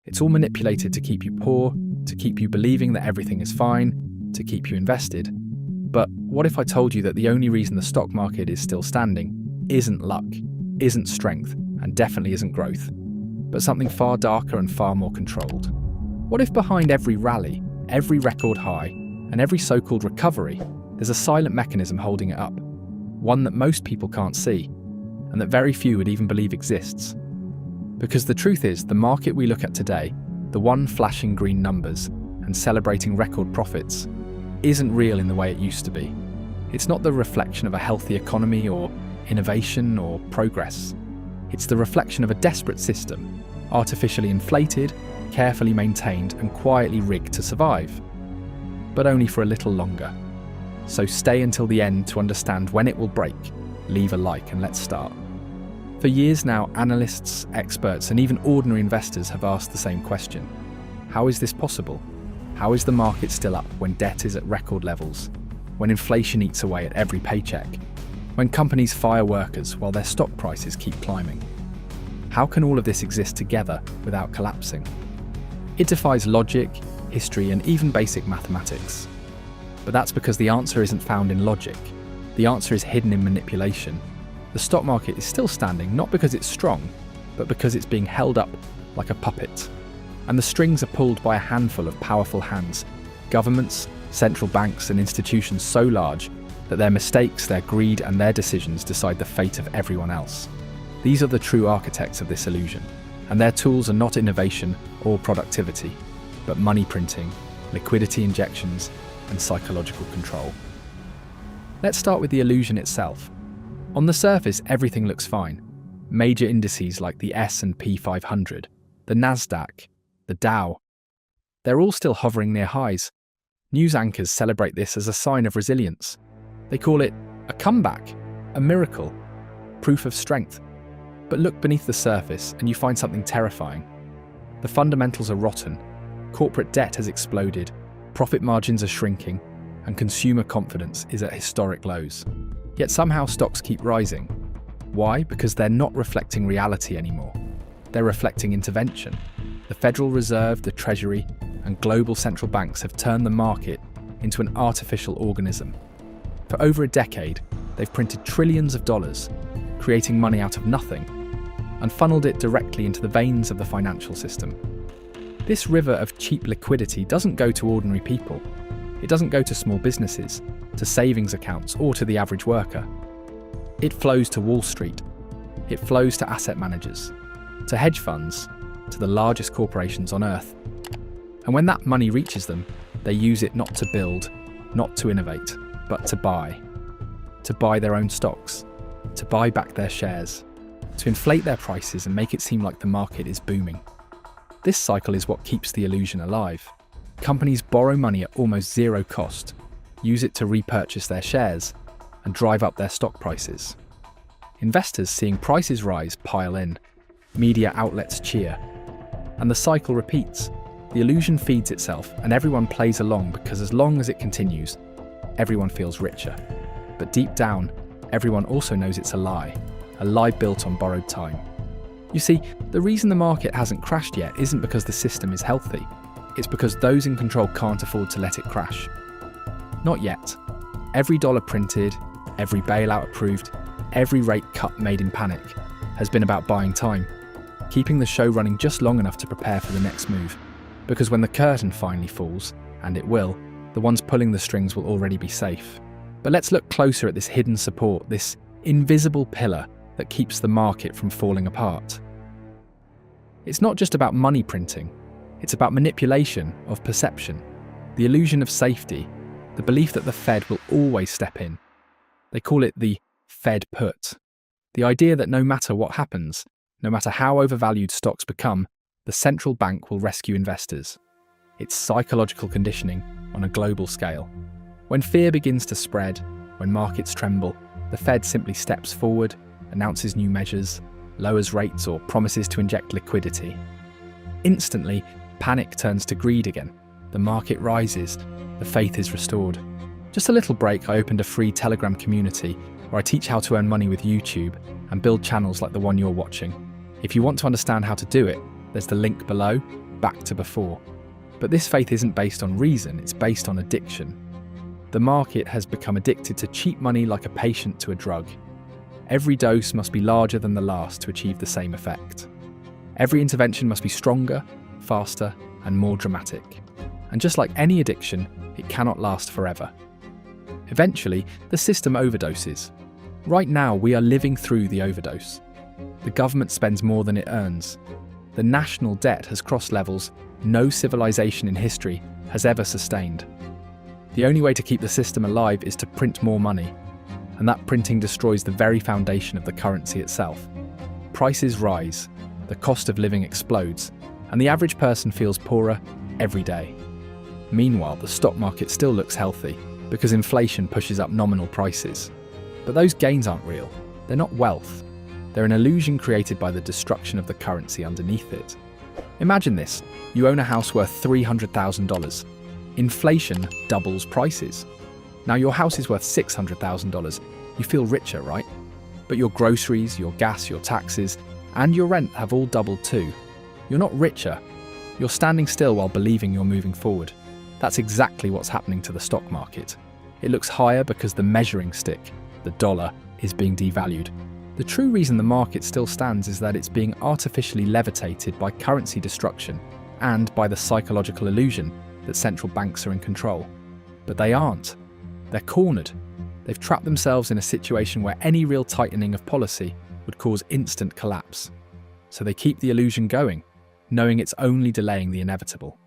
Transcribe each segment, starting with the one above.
It's all manipulated to keep you poor, to keep you believing that everything is fine, to keep you invested. But what if I told you that the only reason the stock market is still standing isn't luck, isn't strength, and definitely isn't growth, but something far darker and far more controlled? What if behind every rally, every record high, and every so-called recovery, there's a silent mechanism holding it up, one that most people can't see, and that very few would even believe exists? Because the truth is, the market we look at today, the one flashing green numbers and celebrating record profits, isn't real in the way it used to be. It's not the reflection of a healthy economy or innovation or progress. It's the reflection of a desperate system, artificially inflated, carefully maintained, and quietly rigged to survive. But only for a little longer. So stay until the end to understand when it will break. Leave a like and let's start. For years now, analysts, experts, and even ordinary investors have asked the same question. How is this possible? How is the market still up when debt is at record levels? When inflation eats away at every paycheck? When companies fire workers while their stock prices keep climbing? How can all of this exist together without collapsing? It defies logic, history, and even basic mathematics. But that's because the answer isn't found in logic. The answer is hidden in manipulation. The stock market is still standing not because it's strong, but because it's being held up like a puppet. And the strings are pulled by a handful of powerful hands, governments, central banks, and institutions so large that their mistakes, their greed, and their decisions decide the fate of everyone else. These are the true architects of this illusion, and their tools are not innovation or productivity, but money printing, liquidity injections, and psychological control. Let's start with the illusion itself. On the surface, everything looks fine. Major indices like the S&P 500, the Nasdaq, the Dow, they're all still hovering near highs. News anchors celebrate this as a sign of resilience. They call it a comeback, a miracle, proof of strength. But look beneath the surface and you find something terrifying. The fundamentals are rotten. Corporate debt has exploded, profit margins are shrinking, and consumer confidence is at historic lows. Yet somehow stocks keep rising. Why? Because they're not reflecting reality anymore. They're reflecting intervention. The Federal Reserve, the Treasury, and global central banks have turned the market into an artificial organism. For over a decade, they've printed trillions of dollars, creating money out of nothing, and funneled it directly into the veins of the financial system. This river of cheap liquidity doesn't go to ordinary people. It doesn't go to small businesses, to savings accounts, or to the average worker. It flows to Wall Street. It flows to asset managers, to hedge funds, to the largest corporations on earth. And when that money reaches them, they use it not to build, not to innovate, but to buy their own stocks, to buy back their shares, to inflate their prices and make it seem like the market is booming. This cycle is what keeps the illusion alive. Companies borrow money at almost zero cost, use it to repurchase their shares, and drive up their stock prices. Investors seeing prices rise pile in, media outlets cheer, and the cycle repeats. The illusion feeds itself and everyone plays along because as long as it continues, everyone feels richer. But deep down, everyone also knows it's a lie built on borrowed time. You see, the reason the market hasn't crashed yet isn't because the system is healthy. It's because those in control can't afford to let it crash. Not yet. Every dollar printed, every bailout approved, every rate cut made in panic has been about buying time, keeping the show running just long enough to prepare for the next move. Because when the curtain finally falls, and it will, the ones pulling the strings will already be safe. But let's look closer at this hidden support, this invisible pillar that keeps the market from falling apart. It's not just about money printing, it's about manipulation of perception, the illusion of safety, the belief that the Fed will always step in. They call it the Fed put. The idea that no matter what happens, no matter how overvalued stocks become, the central bank will rescue investors. It's psychological conditioning on a global scale. When fear begins to spread, when markets tremble, the Fed simply steps forward, announces new measures, lowers rates, or promises to inject liquidity. Instantly, panic turns to greed again. The market rises, the faith is restored. Just a little break, I opened a free Telegram community where I teach how to earn money with YouTube and build channels like the one you're watching. If you want to understand how to do it, there's the link below, back to before. But this faith isn't based on reason, it's based on addiction. The market has become addicted to cheap money like a patient to a drug. Every dose must be larger than the last to achieve the same effect. Every intervention must be stronger, faster, and more dramatic. And just like any addiction, it cannot last forever. Eventually, the system overdoses. Right now, we are living through the overdose. The government spends more than it earns. The national debt has crossed levels no civilization in history has ever sustained. The only way to keep the system alive is to print more money, and that printing destroys the very foundation of the currency itself. Prices rise, the cost of living explodes, and the average person feels poorer every day. Meanwhile, the stock market still looks healthy because inflation pushes up nominal prices. But those gains aren't real. They're not wealth. They're an illusion created by the destruction of the currency underneath it. Imagine this. You own a house worth $300,000. Inflation doubles prices. Now your house is worth $600,000. You feel richer, right? But your groceries, your gas, your taxes, and your rent have all doubled too. You're not richer. You're standing still while believing you're moving forward. That's exactly what's happening to the stock market. It looks higher because the measuring stick, the dollar, is being devalued. The true reason the market still stands is that it's being artificially levitated by currency destruction and by the psychological illusion that central banks are in control. But they aren't. They're cornered. They've trapped themselves in a situation where any real tightening of policy would cause instant collapse. So they keep the illusion going, knowing it's only delaying the inevitable.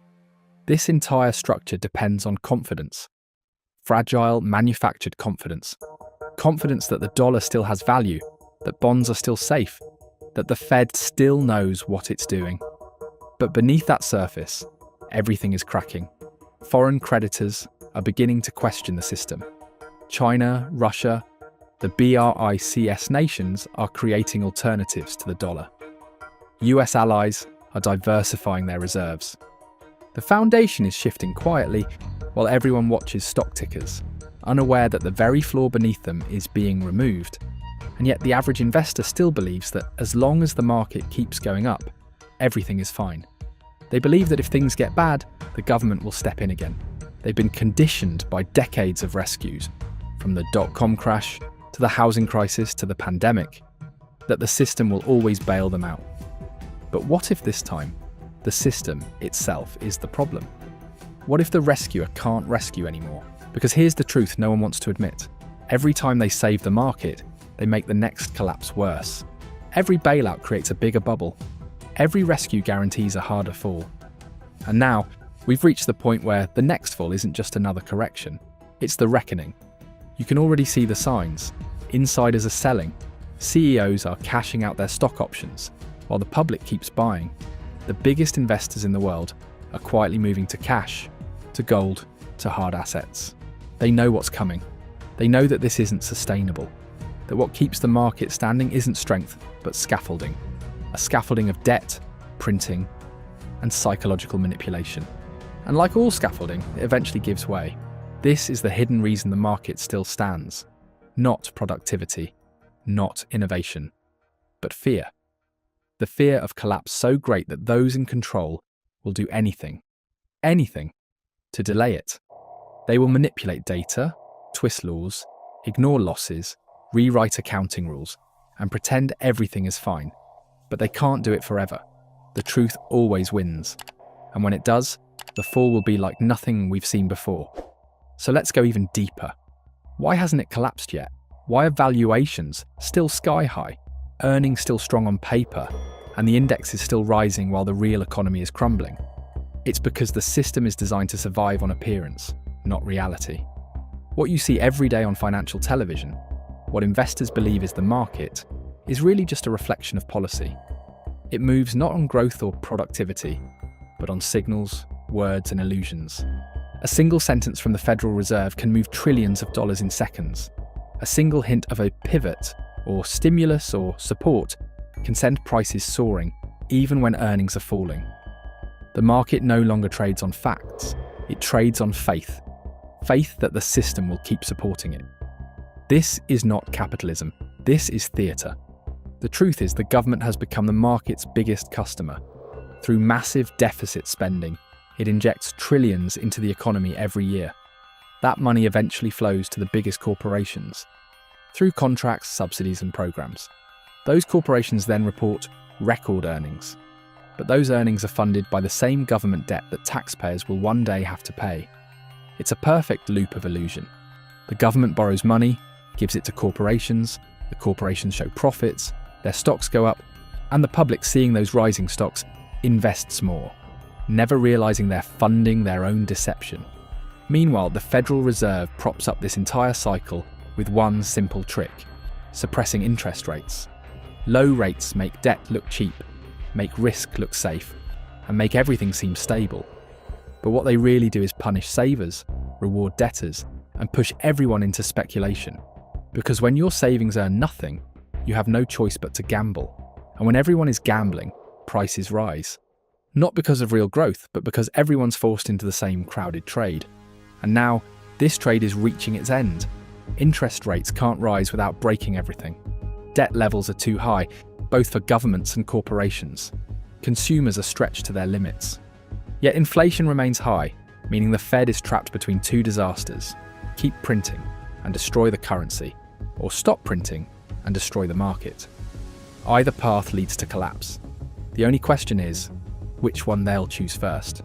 This entire structure depends on confidence. Fragile, manufactured confidence. Confidence that the dollar still has value, that bonds are still safe, that the Fed still knows what it's doing. But beneath that surface, everything is cracking. Foreign creditors are beginning to question the system. China, Russia, the BRICS nations are creating alternatives to the dollar. US allies are diversifying their reserves. The foundation is shifting quietly while everyone watches stock tickers, unaware that the very floor beneath them is being removed. And yet the average investor still believes that as long as the market keeps going up, everything is fine. They believe that if things get bad, the government will step in again. They've been conditioned by decades of rescues, from the dot-com crash to the housing crisis to the pandemic, that the system will always bail them out. But what if this time, the system itself is the problem? What if the rescuer can't rescue anymore? Because here's the truth no one wants to admit. Every time they save the market, they make the next collapse worse. Every bailout creates a bigger bubble. Every rescue guarantees a harder fall. And now, we've reached the point where the next fall isn't just another correction. It's the reckoning. You can already see the signs. Insiders are selling. CEOs are cashing out their stock options, while the public keeps buying. The biggest investors in the world are quietly moving to cash, to gold, to hard assets. They know what's coming. They know that this isn't sustainable. That what keeps the market standing isn't strength, but scaffolding. A scaffolding of debt, printing, and psychological manipulation. And like all scaffolding, it eventually gives way. This is the hidden reason the market still stands. Not productivity, not innovation, but fear. The fear of collapse so great that those in control will do anything, to delay it. They will manipulate data, twist laws, ignore losses, rewrite accounting rules, and pretend everything is fine. But they can't do it forever. The truth always wins. And when it does, the fall will be like nothing we've seen before. So let's go even deeper. Why hasn't it collapsed yet? Why are valuations still sky high, earnings still strong on paper, and the index is still rising while the real economy is crumbling? It's because the system is designed to survive on appearance, not reality. What you see every day on financial television, what investors believe is the market, is really just a reflection of policy. It moves not on growth or productivity, but on signals, words, and illusions. A single sentence from the Federal Reserve can move trillions of dollars in seconds. A single hint of a pivot, or stimulus, or support can send prices soaring, even when earnings are falling. The market no longer trades on facts, it trades on faith. Faith that the system will keep supporting it. This is not capitalism, this is theatre. The truth is the government has become the market's biggest customer. Through massive deficit spending, it injects trillions into the economy every year. That money eventually flows to the biggest corporations through contracts, subsidies, and programs. Those corporations then report record earnings. But those earnings are funded by the same government debt that taxpayers will one day have to pay. It's a perfect loop of illusion. The government borrows money, gives it to corporations, the corporations show profits, their stocks go up, and the public, seeing those rising stocks, invests more, never realizing they're funding their own deception. Meanwhile, the Federal Reserve props up this entire cycle with one simple trick: suppressing interest rates. Low rates make debt look cheap, make risk look safe, and make everything seem stable. But what they really do is punish savers, reward debtors, and push everyone into speculation. Because when your savings earn nothing, you have no choice but to gamble. And when everyone is gambling, prices rise. Not because of real growth, but because everyone's forced into the same crowded trade. And now, this trade is reaching its end. Interest rates can't rise without breaking everything. Debt levels are too high, both for governments and corporations. Consumers are stretched to their limits. Yet inflation remains high, meaning the Fed is trapped between two disasters: keep printing and destroy the currency, or stop printing and destroy the market. Either path leads to collapse. The only question is, which one they'll choose first.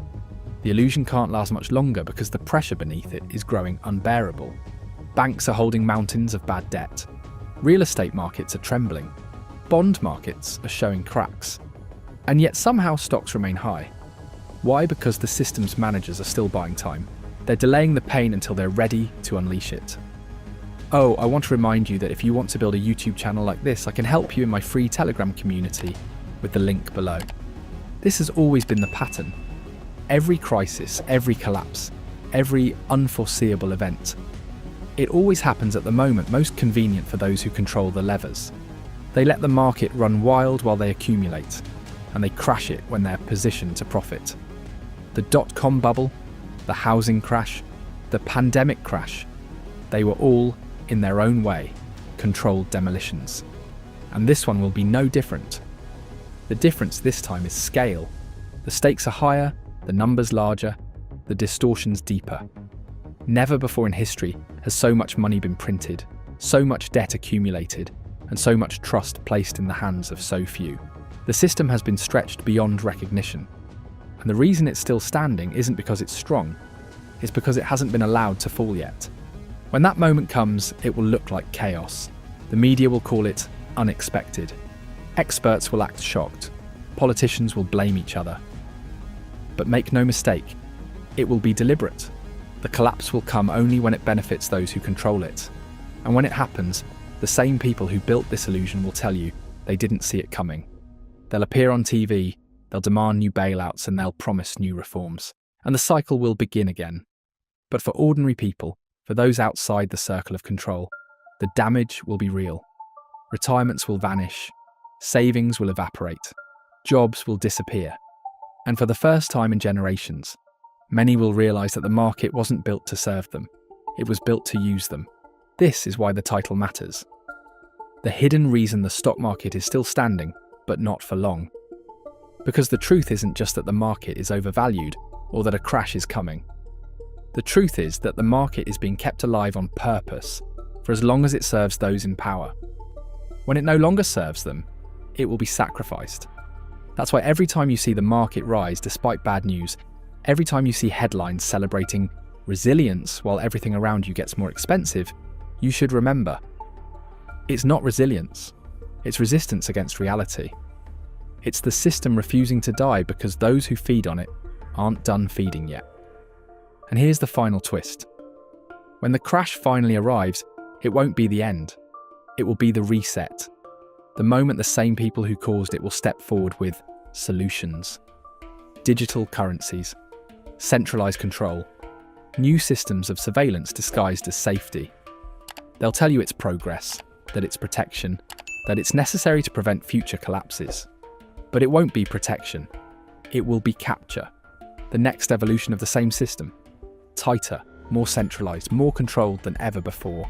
The illusion can't last much longer because the pressure beneath it is growing unbearable. Banks are holding mountains of bad debt. Real estate markets are trembling. Bond markets are showing cracks. And yet somehow stocks remain high. Why? Because the system's managers are still buying time. They're delaying the pain until they're ready to unleash it. Oh, I want to remind you that if you want to build a YouTube channel like this, I can help you in my free Telegram community with the link below. This has always been the pattern. Every crisis, every collapse, every unforeseeable event. It always happens at the moment most convenient for those who control the levers. They let the market run wild while they accumulate, and they crash it when they're positioned to profit. The dot-com bubble, the housing crash, the pandemic crash, they were all, in their own way, controlled demolitions. And this one will be no different. The difference this time is scale. The stakes are higher, the numbers larger, the distortions deeper. Never before in history has so much money been printed, so much debt accumulated, and so much trust placed in the hands of so few. The system has been stretched beyond recognition. And the reason it's still standing isn't because it's strong, it's because it hasn't been allowed to fall yet. When that moment comes, it will look like chaos. The media will call it unexpected. Experts will act shocked. Politicians will blame each other. But make no mistake, it will be deliberate. The collapse will come only when it benefits those who control it. And when it happens, the same people who built this illusion will tell you they didn't see it coming. They'll appear on TV, they'll demand new bailouts, and they'll promise new reforms. And the cycle will begin again. But for ordinary people, for those outside the circle of control, the damage will be real. Retirements will vanish, savings will evaporate, jobs will disappear. And for the first time in generations, many will realise that the market wasn't built to serve them, it was built to use them. This is why the title matters. The hidden reason the stock market is still standing, but not for long. Because the truth isn't just that the market is overvalued or that a crash is coming. The truth is that the market is being kept alive on purpose for as long as it serves those in power. When it no longer serves them, it will be sacrificed. That's why every time you see the market rise despite bad news, every time you see headlines celebrating resilience while everything around you gets more expensive, you should remember, it's not resilience, it's resistance against reality. It's the system refusing to die because those who feed on it aren't done feeding yet. And here's the final twist. When the crash finally arrives, it won't be the end. It will be the reset. The moment the same people who caused it will step forward with solutions. Digital currencies, centralized control, new systems of surveillance disguised as safety. They'll tell you it's progress, that it's protection, that it's necessary to prevent future collapses. But it won't be protection. It will be capture. The next evolution of the same system. Tighter, more centralized, more controlled than ever before.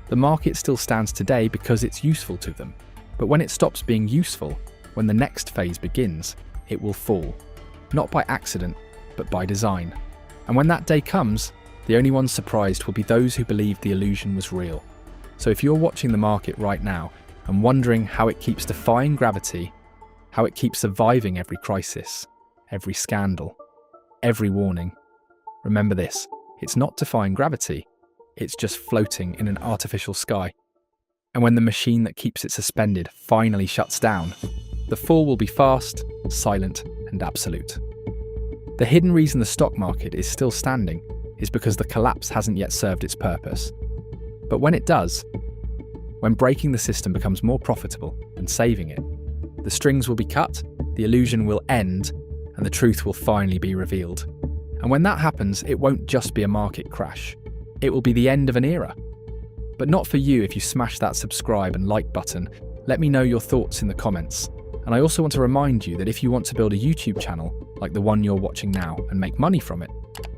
The market still stands today because it's useful to them. But when it stops being useful, when the next phase begins, it will fall. Not by accident, but by design. And when that day comes, the only ones surprised will be those who believed the illusion was real. So if you're watching the market right now and wondering how it keeps defying gravity, how it keeps surviving every crisis, every scandal, every warning, remember this: it's not defying gravity, it's just floating in an artificial sky. And when the machine that keeps it suspended finally shuts down, the fall will be fast, silent, and absolute. The hidden reason the stock market is still standing is because the collapse hasn't yet served its purpose. But when it does, when breaking the system becomes more profitable than saving it, the strings will be cut, the illusion will end, and the truth will finally be revealed. And when that happens, it won't just be a market crash. It will be the end of an era. But not for you if you smash that subscribe and like button. Let me know your thoughts in the comments. And I also want to remind you that if you want to build a YouTube channel like the one you're watching now and make money from it,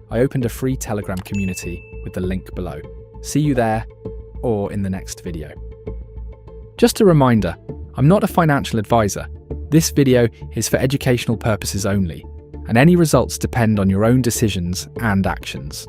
I opened a free Telegram community with the link below. See you there or in the next video. Just a reminder, I'm not a financial advisor. This video is for educational purposes only, and any results depend on your own decisions and actions.